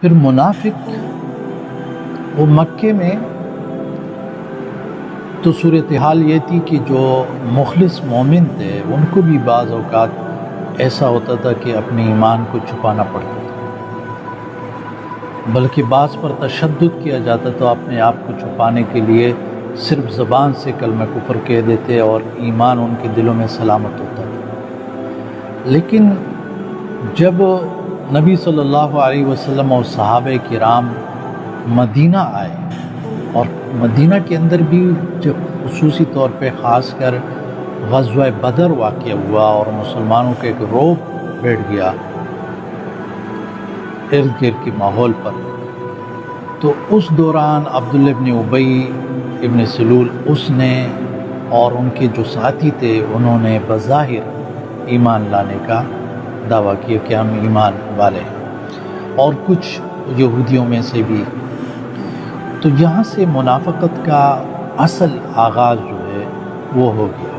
پھر منافق وہ مکے میں تو صورتحال یہ تھی کہ جو مخلص مومن تھے ان کو بھی بعض اوقات ایسا ہوتا تھا کہ اپنے ایمان کو چھپانا پڑتا تھا، بلکہ بعض پر تشدد کیا جاتا تو اپنے آپ کو چھپانے کے لیے صرف زبان سے کلمہ کفر کہہ دیتے اور ایمان ان کے دلوں میں سلامت ہوتا تھا۔ لیکن جب نبی صلی اللہ علیہ وسلم اور صحابہ کرام مدینہ آئے، اور مدینہ کے اندر بھی جب خصوصی طور پہ خاص کر غزوہ بدر واقع ہوا اور مسلمانوں کے ایک رعب بیٹھ گیا ارد گرد کے ماحول پر، تو اس دوران عبداللہ ابن ابی ابن سلول اس نے اور ان کے جو ساتھی تھے انہوں نے بظاہر ایمان لانے کا دعویٰ کیا کہ ہم ایمان والے ہیں، اور کچھ یہودیوں میں سے بھی۔ تو یہاں سے منافقت کا اصل آغاز جو ہے وہ ہو گیا۔